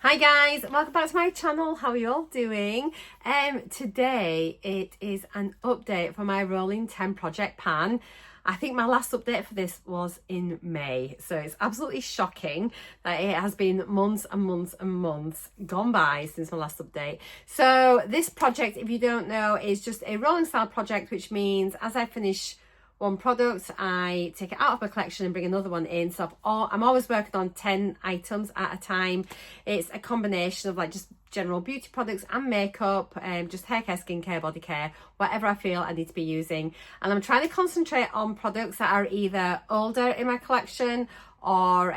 Hi guys, welcome back to my channel. How are you all doing? Today it is an update for my rolling 10 project pan. I think my last update for this was in May, so it's absolutely shocking that it has been months and months and months gone by since my last update. So this project, if you don't know, is just a rolling style project, which means as I finish one product, I take it out of my collection and bring another one in. So I'm always working on 10 items at a time. It's a combination of like just general beauty products and makeup, just hair care, skincare, body care, whatever I feel I need to be using. And I'm trying to concentrate on products that are either older in my collection or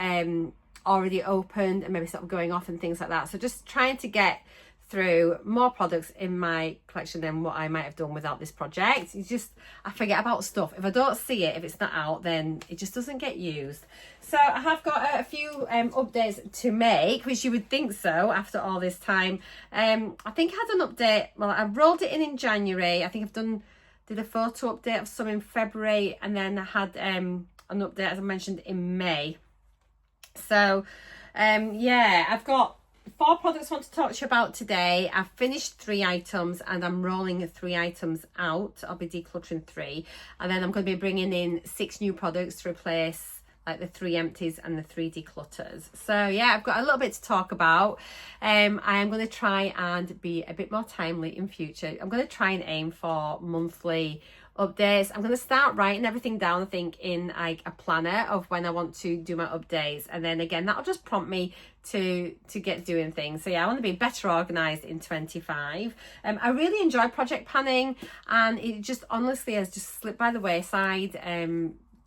already opened and maybe sort of going off and things like that. So just trying to get through more products in my collection than what I might have done without this project. I forget about stuff. If I don't see it, if it's not out, then it just doesn't get used. So I have got a few updates to make, which you would think so after all this time. I think I had an update. Well, I rolled it in January. I think did a photo update of some in February, and then I had an update, as I mentioned, in May. So yeah, I've got 4 products I want to talk to you about today. I've finished 3 items and I'm rolling 3 items out. I'll be decluttering 3, and then I'm going to be bringing in 6 new products to replace like the 3 empties and the 3 declutters. So yeah, I've got a little bit to talk about. I am going to try and be a bit more timely in future. I'm going to try and aim for monthly updates. I'm going to start writing everything down, I think, in like a planner of when I want to do my updates, and then again that'll just prompt me to get doing things. So yeah, I want to be better organized in 25. I really enjoy project planning, and it just honestly has just slipped by the wayside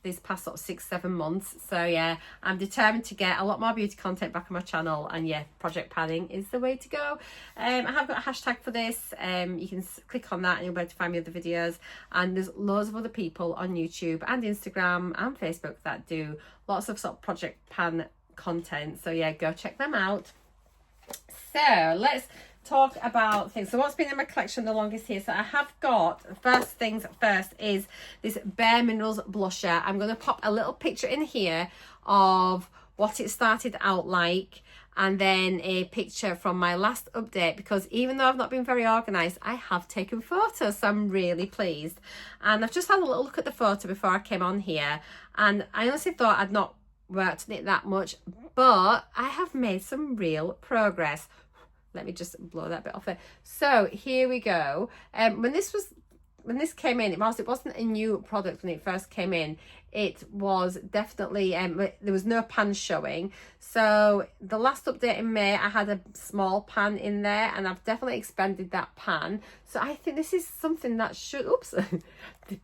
this past sort of 6-7 months. So yeah, I'm determined to get a lot more beauty content back on my channel, and yeah, project planning is the way to go. I have got a hashtag for this. You can click on that and you'll be able to find me other videos, and there's loads of other people on YouTube and Instagram and Facebook that do lots of sort of project pan content. So yeah, go check them out. So let's talk about things. So what's been in my collection the longest here? So I have got, first things first, is this Bare Minerals blusher. I'm going to pop a little picture in here of what it started out like, and then a picture from my last update, because even though I've not been very organized, I have taken photos, so I'm really pleased. And I've just had a little look at the photo before I came on here, and I honestly thought I'd not worked on it that much, but I have made some real progress. Let me just blow that bit off there. So here we go. When this came in, it wasn't a new product when it first came in. It was definitely there was no pan showing. So the last update in May, I had a small pan in there, and I've definitely expanded that pan. So I think this is something that should, oops, the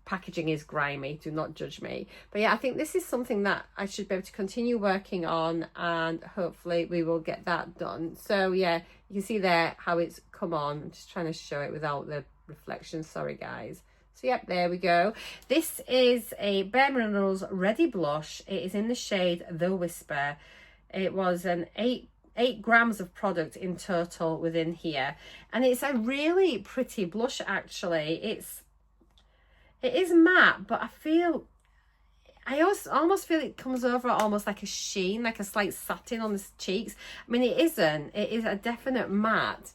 packaging is grimy, do not judge me. But yeah, I think this is something that I should be able to continue working on, and hopefully we will get that done. So yeah, you can see there how it's come on. I'm just trying to show it without the reflection, sorry guys. So yep, there we go. This is a Bare Minerals Ready Blush. It is in the shade The Whisper. It was an 8 grams of product in total within here, and it's a really pretty blush actually. It is matte, but I almost feel it comes over almost like a sheen, like a slight satin on the cheeks. I mean, it isn't. It is a definite matte,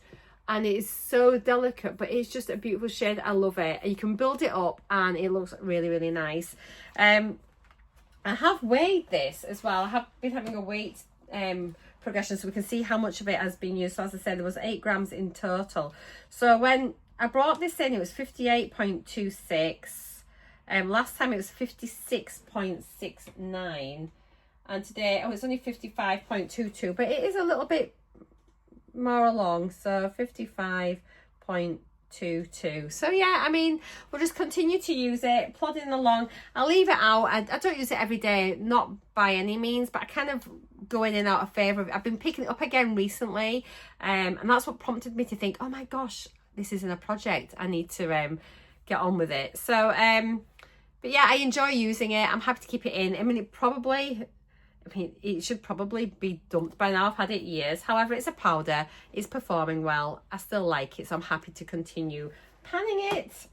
and it is so delicate, but it's just a beautiful shade. I love it. You can build it up and it looks really, really nice. I have weighed this as well. I have been having a weight progression so we can see how much of it has been used. So as I said, there was 8 grams in total. So when I brought this in, it was 58.26. Last time it was 56.69, and today it's only 55.22, but it is a little bit more along, so 55.22. So yeah, I mean, we'll just continue to use it, plodding along. I'll leave it out. I don't use it every day, not by any means, but I kind of go in and out of favour of it. I've been picking it up again recently, and that's what prompted me to think, oh my gosh, this isn't a project, I need to get on with it. So but yeah, I enjoy using it. I'm happy to keep it in. I mean, it should probably be dumped by now. I've had it years. However, it's a powder. It's performing well. I still like it, so I'm happy to continue panning it.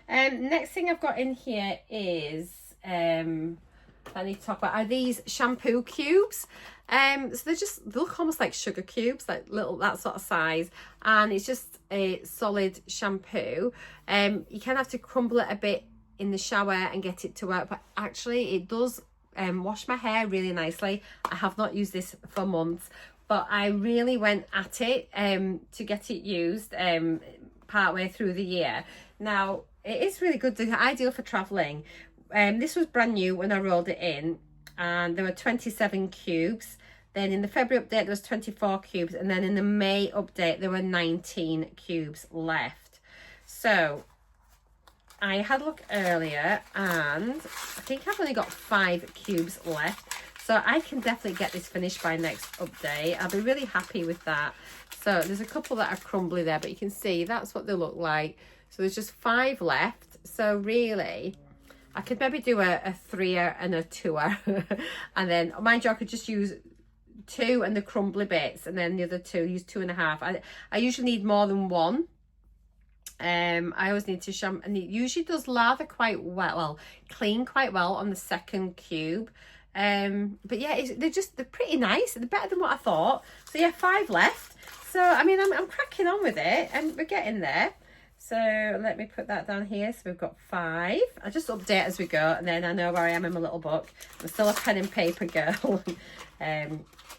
Next thing I've got in here is I need to talk about are these shampoo cubes. So they look almost like sugar cubes, like little, that sort of size. And it's just a solid shampoo. You kind of have to crumble it a bit in the shower and get it to work, but actually it does wash my hair really nicely. I have not used this for months, but I really went at it to get it used partway through the year. Now, it is really good, ideal for traveling. This was brand new when I rolled it in, and there were 27 cubes. Then in the February update, there was 24 cubes. And then in the May update, there were 19 cubes left. So I had a look earlier, and I think I've only got 5 cubes left. So I can definitely get this finished by next update. I'll be really happy with that. So there's a couple that are crumbly there, but you can see that's what they look like. So there's just 5 left. So really, I could maybe do a 3er and a 2er. And then, mind you, I could just use 2 and the crumbly bits, and then the other 2, use 2.5. I usually need more than 1. I always need to shampoo, and it usually does lather quite well, clean quite well on the second cube. But yeah, they're pretty nice. They're better than what I thought. So yeah, 5 left. So I mean, I'm cracking on with it, and we're getting there. So let me put that down here. So we've got 5. I just update as we go, and then I know where I am in my little book. I'm still a pen and paper girl.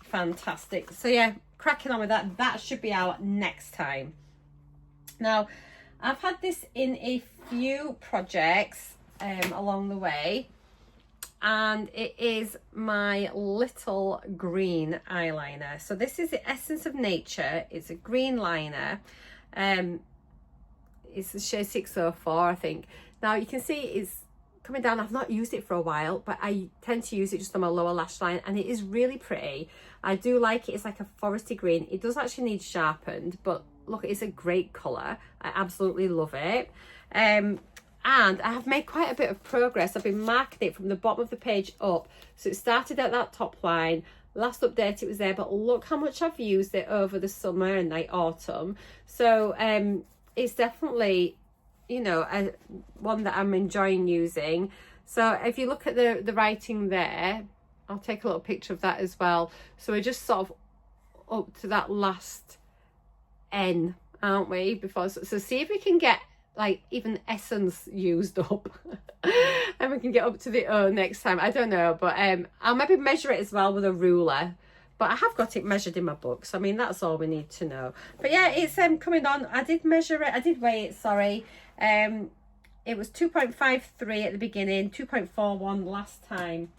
Fantastic. So yeah, cracking on with that. That should be out next time. Now, I've had this in a few projects along the way, and it is my little green eyeliner. So this is the Essence of Nature. It's a green liner. It's the shade 604, I think. Now you can see it's coming down. I've not used it for a while, but I tend to use it just on my lower lash line, and it is really pretty. I do like it. It's like a foresty green. It does actually need sharpened, but look, it's a great colour. I absolutely love it. And I have made quite a bit of progress. I've been marking it from the bottom of the page up. So it started at that top line. Last update it was there, but look how much I've used it over the summer and like autumn. So it's definitely, you know, one that I'm enjoying using. So if you look at the writing there, I'll take a little picture of that as well. So we're just sort of up to that last N, aren't we? Before, so see if we can get like even essence used up and we can get up to the O next time. I don't know, but I'll maybe measure it as well with a ruler. But I have got it measured in my book, so I mean that's all we need to know. But yeah, it's coming on. I did measure it. I did weigh it. Sorry, it was 2.53 at the beginning, 2.41 last time.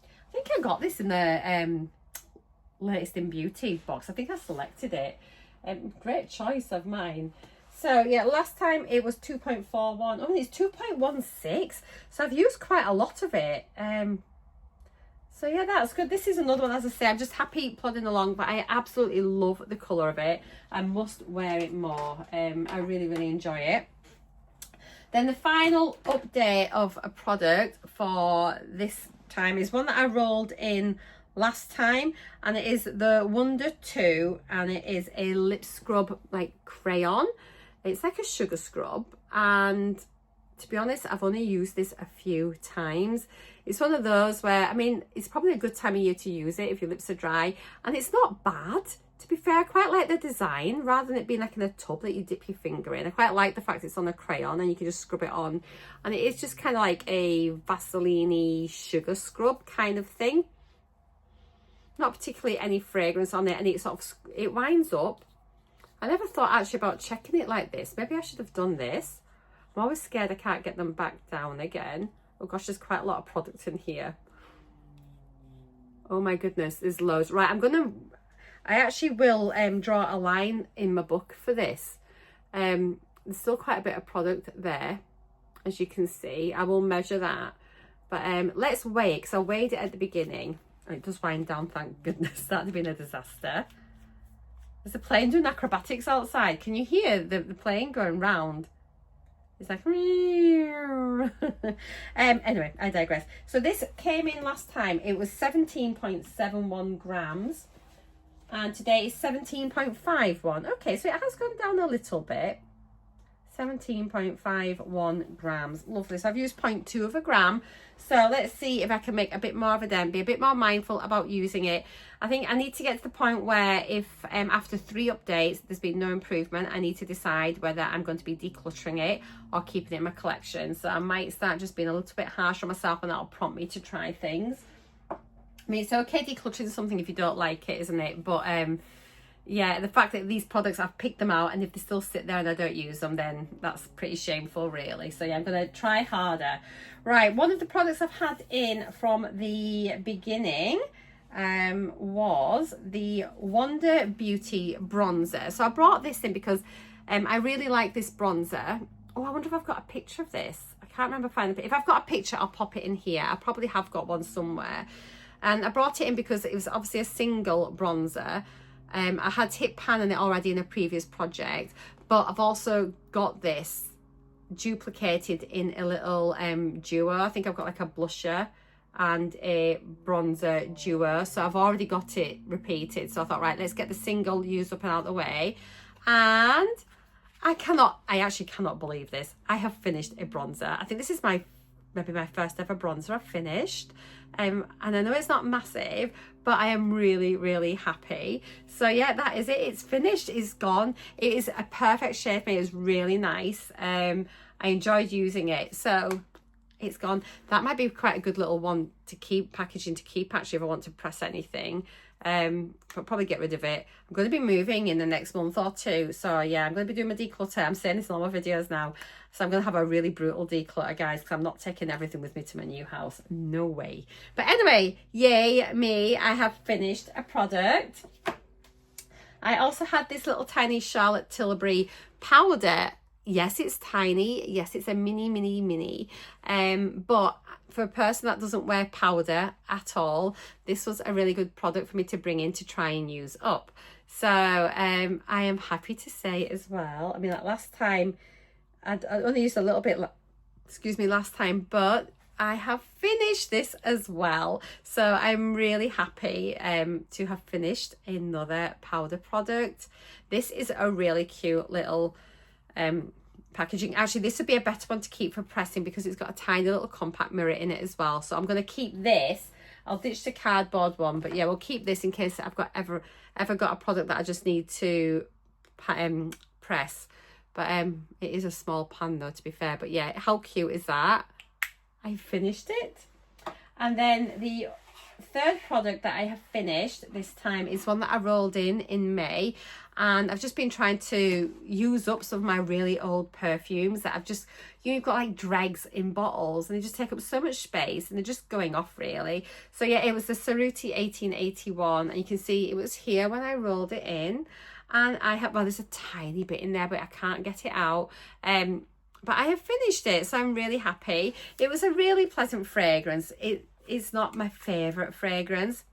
I think I got this in the latest in beauty box. I think I selected it. Great choice of mine. So yeah, last time it was 2.41. Oh, it's 2.16. So I've used quite a lot of it. So yeah, that's good. This is another one, as I say, I'm just happy plodding along, but I absolutely love the colour of it. I must wear it more. I really, really enjoy it. Then the final update of a product for this time is one that I rolled in last time, and it is the Wonder 2, and it is a lip scrub like crayon. It's like a sugar scrub, and to be honest, I've only used this a few times. It's one of those where, I mean, it's probably a good time of year to use it if your lips are dry, and it's not bad. To be fair, I quite like the design rather than it being like in a tub that you dip your finger in. I quite like the fact it's on a crayon and you can just scrub it on, and it is just kind of like a Vaseline-y sugar scrub kind of thing. Not particularly any fragrance on it, and it sort of, it winds up. I never thought actually about checking it like this. Maybe I should have done this. I'm always scared I can't get them back down again. Oh gosh, there's quite a lot of product in here. Oh my goodness, there's loads. Right, I actually will draw a line in my book for this. There's still quite a bit of product there, as you can see. I will measure that. But let's weigh it, because I weighed it at the beginning. And it does wind down, thank goodness. That would have been a disaster. There's a plane doing acrobatics outside. Can you hear the plane going round? It's like, anyway, I digress. So this came in last time. It was 17.71 grams. And today is 17.51. Okay, so it has gone down a little bit. 17.51 grams. Lovely. So I've used 0.2 of a gram. So let's see if I can make a bit more of a dent, be a bit more mindful about using it. I think I need to get to the point where if after 3 updates there's been no improvement, I need to decide whether I'm going to be decluttering it or keeping it in my collection. So I might start just being a little bit harsh on myself, and that'll prompt me to try things. I mean, it's okay decluttering something if you don't like it, isn't it? But yeah, the fact that these products, I've picked them out, and if they still sit there and I don't use them, then that's pretty shameful, really. So yeah, I'm going to try harder. Right, one of the products I've had in from the beginning was the Wonder Beauty bronzer. So I brought this in because I really like this bronzer. Oh, I wonder if I've got a picture of this. I can't remember finding it. If I've got a picture, I'll pop it in here. I probably have got one somewhere. And I brought it in because it was obviously a single bronzer. I had hit pan on it already in a previous project, but I've also got this duplicated in a little duo. I think I've got like a blusher and a bronzer duo, so I've already got it repeated. So I thought, right, let's get the single used up and out of the way. And I actually cannot believe this. I have finished a bronzer. I think this is maybe my first ever bronzer I've finished. And I know it's not massive, but I am really, really happy. So yeah, that is it. It's finished. It's gone. It is a perfect shade for me. It was really nice. I enjoyed using it. So it's gone. That might be quite a good little one to keep, packaging to keep, actually, if I want to press anything. I'll probably get rid of it. I'm going to be moving in the next month or two, so yeah, I'm going to be doing my declutter. I'm saying this in all my videos now, so I'm going to have a really brutal declutter, guys, because I'm not taking everything with me to my new house. No way. But anyway, yay me, I have finished a product. I also had this little tiny Charlotte Tilbury powder. Yes, it's tiny. Yes, it's a mini. But for a person that doesn't wear powder at all, this was a really good product for me to bring in to try and use up. So I am happy to say as well, I mean, like last time, I only used a little bit, excuse me, last time, but I have finished this as well. So I'm really happy to have finished another powder product. This is a really cute little packaging. Actually, this would be a better one to keep for pressing because it's got a tiny little compact mirror in it as well. So I'm going to keep this. I'll ditch the cardboard one, but yeah, we'll keep this in case I've got ever got a product that I just need to press. But it is a small pan though, to be fair. But yeah, how cute is that? I finished it. And then the third product that I have finished this time is one that I rolled in May, and I've just been trying to use up some of my really old perfumes that I've just, you've got like dregs in bottles and they just take up so much space and they're just going off really. So yeah, it was the Cerruti 1881, and you can see it was here when I rolled it in, and I have, well, there's a tiny bit in there but I can't get it out. But I have finished it, so I'm really happy. It was a really pleasant fragrance. It is not my favourite fragrance,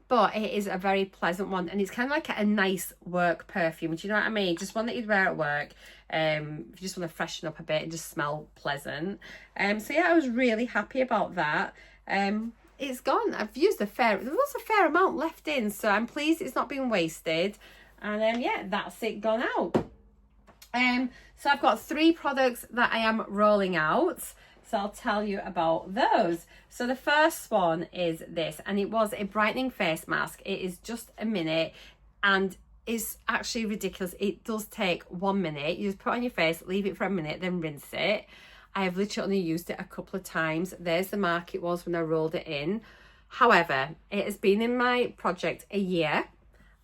but it is a very pleasant one, and it's kind of like a nice work perfume. Do you know what I mean? Just one that you'd wear at work if you just want to freshen up a bit and just smell pleasant. So yeah, I was really happy about that. It's gone. I've used there was a fair amount left in, so I'm pleased it's not been wasted. And yeah, that's it, gone out. So I've got 3 products that I am rolling out, so I'll tell you about those. So the first one is this, and it was a brightening face mask. It is just a minute and is actually ridiculous. It does take 1 minute. You just put it on your face, leave it for a minute, then rinse it. I have literally only used it a couple of times. There's the mark it was when I rolled it in. However, it has been in my project a year.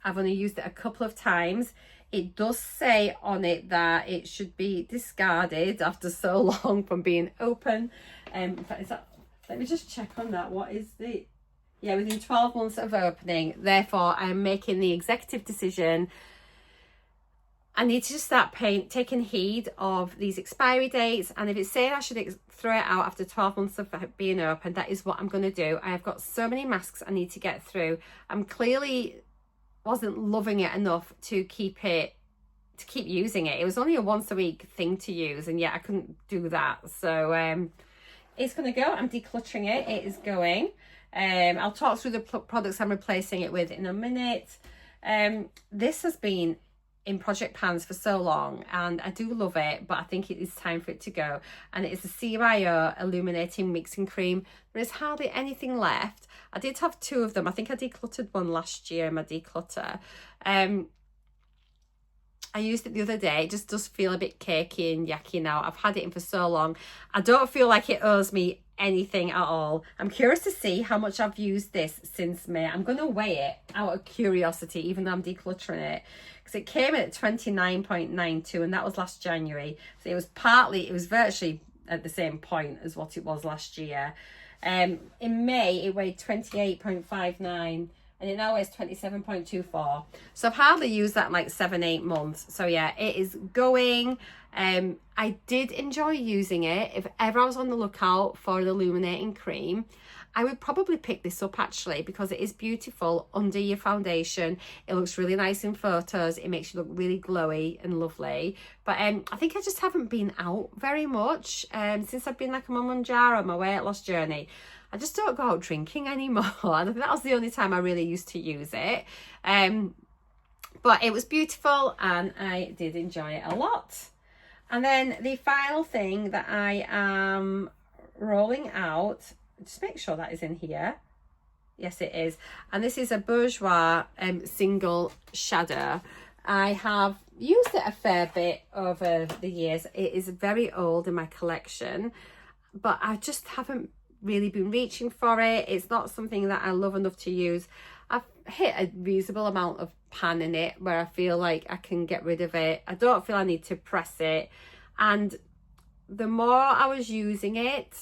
I've only used it a couple of times. It does say on it that it should be discarded after so long from being open. In fact, is that, let me just check on that. What is the, yeah, within 12 months of opening. Therefore, I'm making the executive decision. I need to just start taking heed of these expiry dates. And if it's saying I should throw it out after 12 months of being open, that is what I'm going to do. I have got so many masks I need to get through. I'm clearly wasn't loving it enough to keep using it. It was only a once a week thing to use, and yet I couldn't do that. So it's going to go. I'm decluttering it. It is going. I'll talk through the products I'm replacing it with in a minute. This has been in project pans for so long, and I do love it, but I think it is time for it to go. And it is the CYO Illuminating Mixing Cream. There is hardly anything left. I did have 2 of them. I think I decluttered one last year in my declutter. I used it the other day. It just does feel a bit cakey and yucky now. I've had it in for so long. I don't feel like it owes me anything at all. I'm curious to see how much I've used this since May. I'm going to weigh it out of curiosity, even though I'm decluttering it, because it came at 29.92 and that was last January. So it was virtually at the same point as what it was last year. In May it weighed 28.59 and it now weighs 27.24. So I've hardly used that in like 7-8 months. So yeah, it is going. I did enjoy using it. If ever I was on the lookout for an illuminating cream, I would probably pick this up actually, because it is beautiful under your foundation. It looks really nice in photos. It makes you look really glowy and lovely. But I think I just haven't been out very much since I've been like a mum and jar on my weight loss journey. I just don't go out drinking anymore. And I think that was the only time I really used to use it. But it was beautiful and I did enjoy it a lot. And then the final thing that I am rolling out, just make sure that is in here. Yes, it is. And this is a Bourjois single shadow. I have used it a fair bit over the years. It is very old in my collection, but I just haven't really been reaching for it. It's not something that I love enough to use. I've hit a reasonable amount of pan in it where I feel like I can get rid of it. I don't feel I need to press it. And the more I was using it,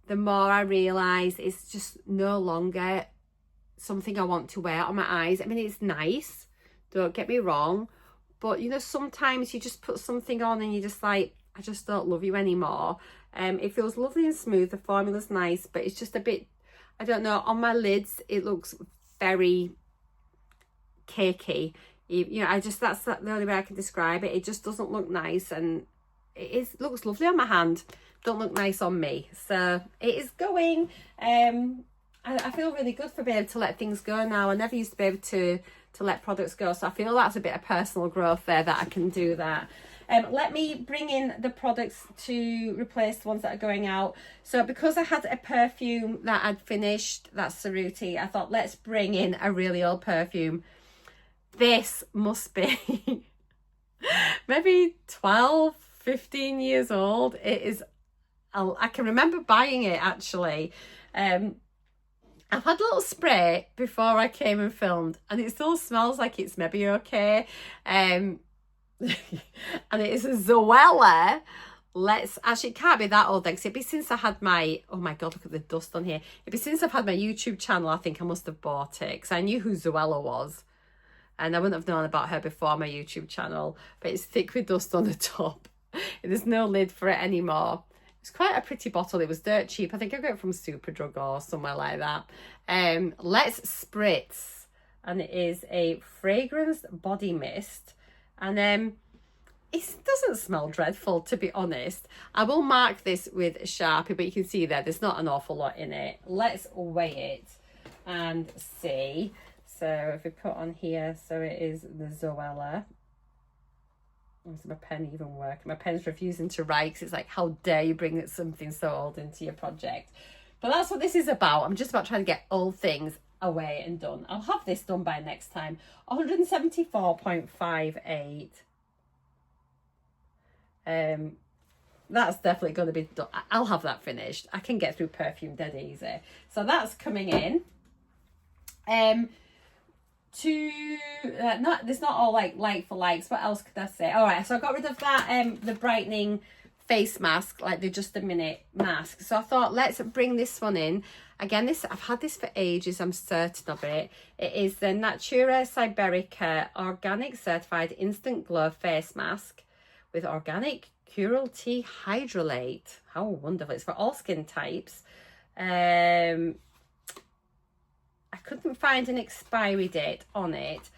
the more I realised it's just no longer something I want to wear on my eyes. I mean, it's nice, don't get me wrong, but you know, sometimes you just put something on and you're just like, I just don't love you anymore. It feels lovely and smooth, the formula's nice, but it's just a bit, I don't know, on my lids it looks very cakey. You know, that's the only way I can describe it. It just doesn't look nice, and it looks lovely on my hand, don't look nice on me. So it is going. I feel really good for being able to let things go now. I never used to be able to let products go, so I feel that's a bit of personal growth there, that I can do that. Let me bring in the products to replace the ones that are going out. So because I had a perfume that I'd finished, that's Cerruti, I thought let's bring in a really old perfume. This must be maybe 12, 15 years old. It is, I can remember buying it actually. I've had a little spray before I came and filmed, and it still smells like it's maybe okay. And it is a Zoella. Actually, it can't be that old then, because it'd be since I had my, oh my god, look at the dust on here. It'd be since I've had my YouTube channel. I think I must have bought it because I knew who Zoella was, and I wouldn't have known about her before my YouTube channel. But it's thick with dust on the top. There's no lid for it anymore. It's quite a pretty bottle. It was dirt cheap. I think I got it from Superdrug or somewhere like that. Let's Spritz, and it is a fragrance body mist. And it doesn't smell dreadful, to be honest. I will mark this with a Sharpie, but you can see there's not an awful lot in it. Let's weigh it and see. So if we put on here, so it is the Zoella. Does my pen even work? My pen's refusing to write because it's like, how dare you bring something so old into your project? But that's what this is about. I'm just about trying to get old things away and done. I'll have this done by next time. 174.58. That's definitely going to be done. I'll have that finished. I can get through perfume dead easy. So that's coming in. There's not all like for likes. What else could I say? All right, so I got rid of that the brightening face mask, like the Just a Minute mask. So I thought let's bring this one in. Again, I've had this for ages, I'm certain of it. It is the Natura Siberica Organic Certified Instant Glow Face Mask with organic cruelty hydrolate. How wonderful. It's for all skin types. I couldn't find an expiry date on it,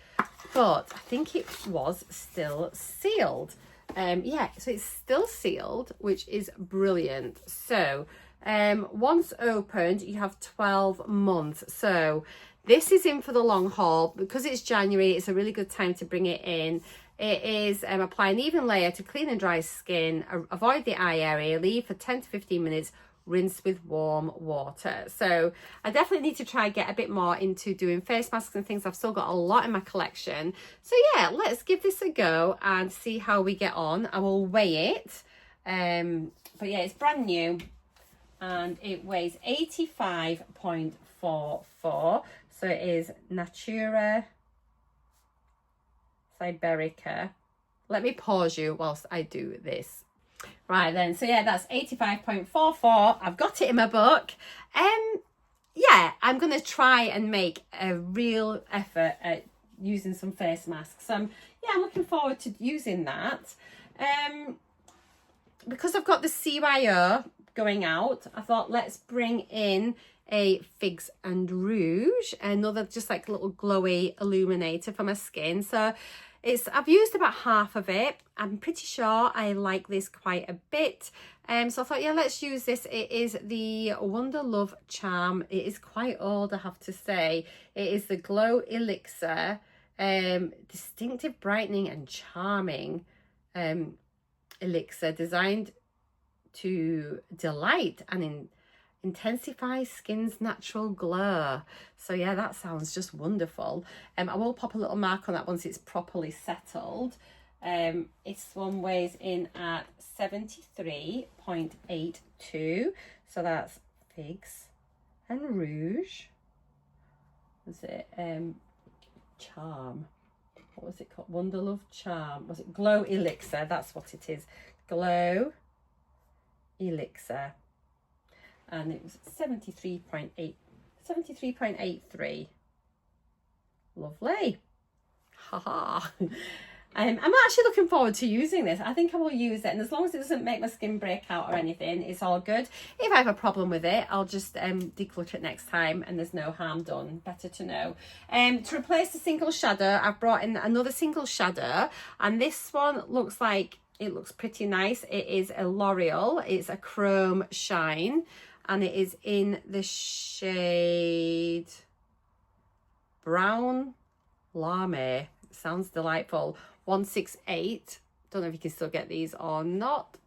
but I think it was still sealed. Yeah, so it's still sealed, which is brilliant. So once opened, you have 12 months. So This is in for the long haul. Because it's January, it's a really good time to bring it in. It is apply an even layer to clean and dry skin, avoid the eye area, leave for 10 to 15 minutes, rinse with warm water. So I definitely need to try and get a bit more into doing face masks and things. I've still got a lot in my collection. So yeah, let's give this a go and see how we get on. I will weigh it. But yeah, it's brand new and it weighs 85.44. So it is Natura Siberica. Let me pause you whilst I do this. Right then, so yeah, that's 85.44. I've got it in my book. Yeah, I'm going to try and make a real effort at using some face masks. Yeah, I'm looking forward to using that. Because I've got the CYO going out, I thought let's bring in a Figs and Rouge, another just like little glowy illuminator for my skin. So I've used about half of it. I'm pretty sure I like this quite a bit. So I thought, yeah, let's use this. It is the Wonder Love Charm. It is quite old, I have to say. It is the Glow Elixir, distinctive brightening and charming elixir designed to delight and intensify skin's natural glow. So yeah, that sounds just wonderful. I will pop a little mark on that once it's properly settled. This one weighs in at 73.82. So that's Figs and Rouge. Was it Charm? What was it called? Wonder Love Charm. Was it Glow Elixir? That's what it is. Glow Elixir. And it was 73.83. Lovely. Haha. I'm actually looking forward to using this. I think I will use it, and as long as it doesn't make my skin break out or anything, it's all good. If I have a problem with it, I'll just declutter it next time, and there's no harm done. Better to know. To replace the single shadow, I've brought in another single shadow, and this one looks pretty nice. It is a L'Oreal. It's a Chrome Shine, and it is in the shade Brown Lame. Sounds delightful. 168. Don't know if you can still get these or not.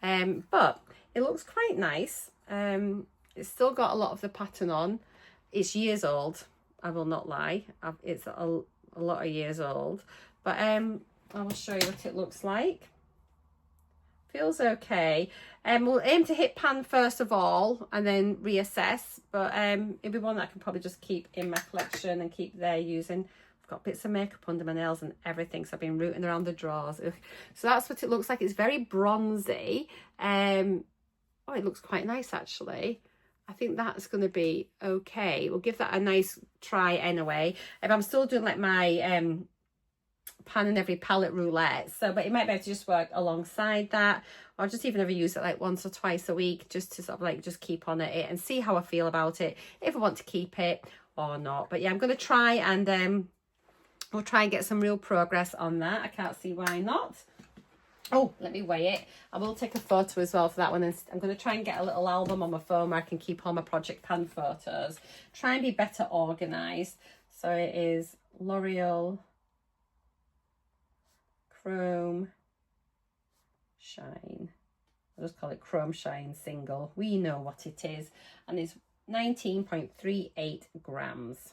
But it looks quite nice. It's still got a lot of the pattern on. It's years old, I will not lie. It's a lot of years old. But I will show you what it looks like. Feels okay. We'll aim to hit pan first of all and then reassess. But it'll be one that I can probably just keep in my collection and keep there using. Got bits of makeup under my nails and everything, so I've been rooting around the drawers. Ugh. So that's what it looks like. It's very bronzy. Oh, it looks quite nice actually. I think that's going to be okay. We'll give that a nice try anyway. If I'm still doing like my pan and every palette roulette, so but it might be able to just work alongside that, or just even ever use it like once or twice a week, just to sort of like just keep on at it and see how I feel about it, if I want to keep it or not. But yeah, I'm going to try and we'll try and get some real progress on that. I can't see why not. Oh, let me weigh it. I will take a photo as well for that one. And I'm going to try and get a little album on my phone where I can keep all my Project Pan photos. Try and be better organised. So it is L'Oreal Chrome Shine. I'll just call it Chrome Shine Single. We know what it is. And it's 19.38 grams.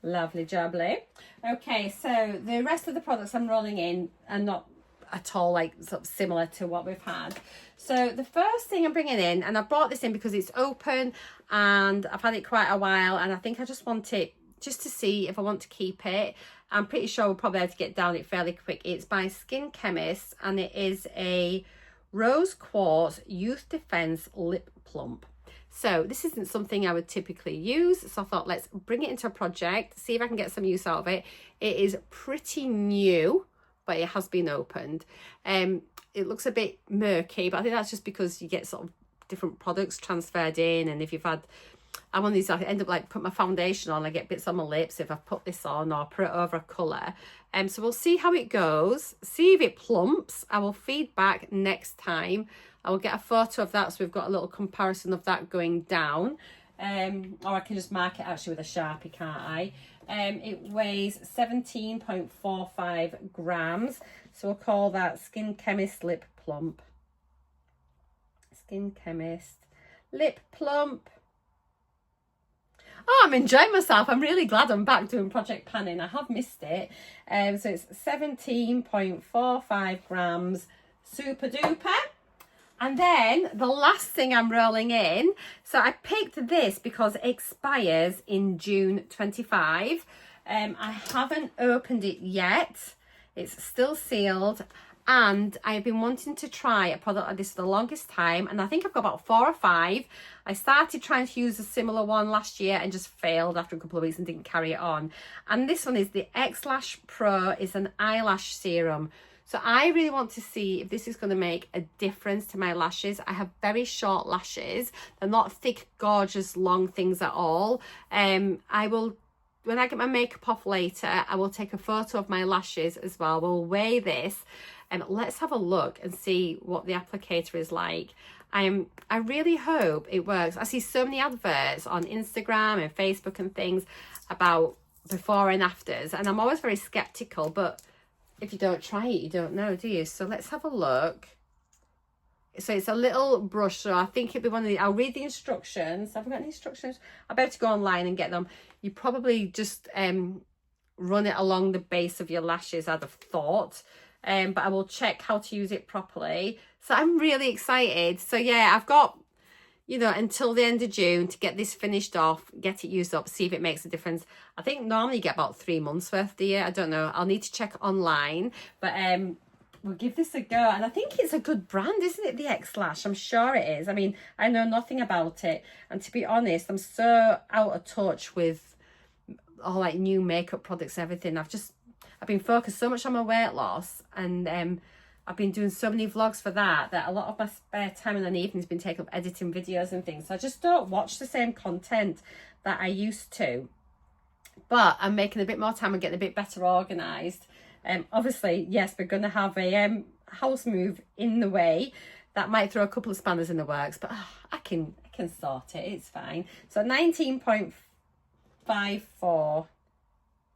Lovely jubbly. Okay, so the rest of the products I'm rolling in are not at all like sort of similar to what we've had. So the first thing I'm bringing in, and I brought this in because it's open and I've had it quite a while, and I think I just want it just to see if I want to keep it. I'm pretty sure we'll probably have to get down it fairly quick. It's by Skin Chemist and it is a Rose Quartz Youth Defense Lip Plump. So this isn't something I would typically use, so I thought let's bring it into a project, see if I can get some use out of it. It is pretty new, but it has been opened. It looks a bit murky, but I think that's just because you get sort of different products transferred in, and if you've had, I'm one of these, I end up like put my foundation on, I get bits on my lips if I've put this on or put it over a colour. So we'll see how it goes, see if it plumps. I will feed back next time. I will get a photo of that so we've got a little comparison of that going down. or I can just mark it actually with a Sharpie, can't I? It weighs 17.45 grams. So we'll call that Skin Chemist Lip Plump. Skin Chemist Lip Plump. Oh, I'm enjoying myself. I'm really glad I'm back doing project panning. I have missed it. So it's 17.45 grams. Super duper. And then the last thing I'm rolling in, so I picked this because it expires in June 25. I haven't opened it yet. It's still sealed. And I've been wanting to try a product like this for the longest time. And I think I've got about 4 or 5. I started trying to use a similar one last year and just failed after a couple of weeks and didn't carry it on. And this one is the X-Lash Pro. It's an eyelash serum. So I really want to see if this is going to make a difference to my lashes. I have very short lashes. They're not thick, gorgeous, long things at all. I will, when I get my makeup off later, I will take a photo of my lashes as well. We'll weigh this and let's have a look and see what the applicator is like. I really hope it works. I see so many adverts on Instagram and Facebook and things about before and afters, and I'm always very skeptical, but if you don't try it, you don't know, do you? So let's have a look. So it's a little brush, so I think it'll be one of the, I'll read the instructions. Have I got any instructions? I better go online and get them. You probably just run it along the base of your lashes, I'd have thought. But I will check how to use it properly. So I'm really excited. So yeah, I've got, you know, until the end of June to get this finished off, get it used up, see if it makes a difference. I think normally you get about 3 months worth of the year. I don't know. I'll need to check online, but we'll give this a go. And I think it's a good brand, isn't it? The X-Lash. I'm sure it is. I mean, I know nothing about it. And to be honest, I'm so out of touch with all like new makeup products, everything. I've been focused so much on my weight loss, and I've been doing so many vlogs for that a lot of my spare time in the evening's been taken up editing videos and things. So I just don't watch the same content that I used to. But I'm making a bit more time and getting a bit better organised. Obviously, yes, we're going to have a house move in the way. That might throw a couple of spanners in the works, but I can sort it. It's fine. So 19.54.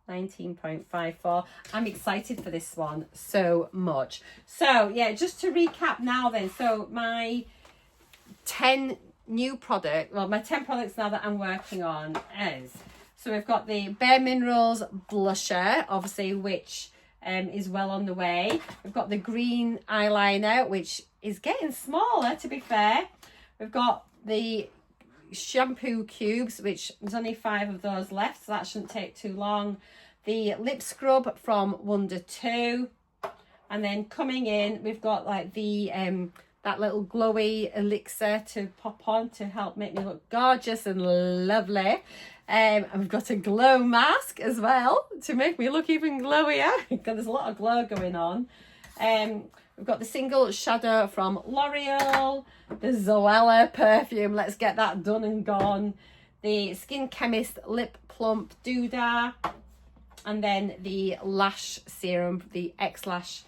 19.54. I'm excited for this one so much. So yeah, just to recap now then, so my 10 new product, well, my 10 products now that I'm working on is, so we've got the Bare Minerals blusher, obviously, which is well on the way. We've got the green eyeliner, which is getting smaller, to be fair. We've got the shampoo cubes, which there's only 5 of those left, so that shouldn't take too long. The lip scrub from Wonder 2, and then coming in we've got like the that little glowy elixir to pop on to help make me look gorgeous and lovely. And we've got a glow mask as well to make me look even glowier because there's a lot of glow going on. We've got the single shadow from L'Oreal, the Zoella perfume, let's get that done and gone. The Skin Chemist Lip Plump Doodah, and then the lash serum, the X-Lash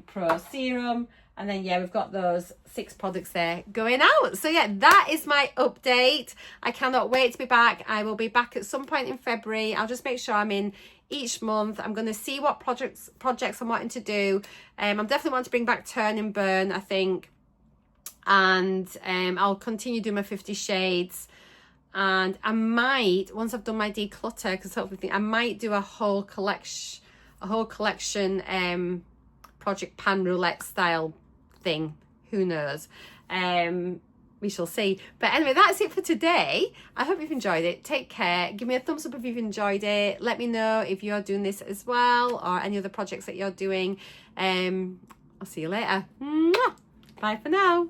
Pro serum. And then, yeah, we've got those 6 products there going out. So, yeah, that is my update. I cannot wait to be back. I will be back at some point in February. I'll just make sure I'm in each month. I'm going to see what projects I'm wanting to do. I'm definitely wanting to bring back Turn and Burn, I think. And I'll continue doing my 50 Shades. And I might, once I've done my declutter, because hopefully I might do a whole collection project pan roulette style thing. Who knows? We shall see. But anyway, that's it for today. I hope you've enjoyed it. Take care. Give me a thumbs up if you've enjoyed it. Let me know if you're doing this as well, or any other projects that you're doing. I'll see you later. Mwah! Bye for now.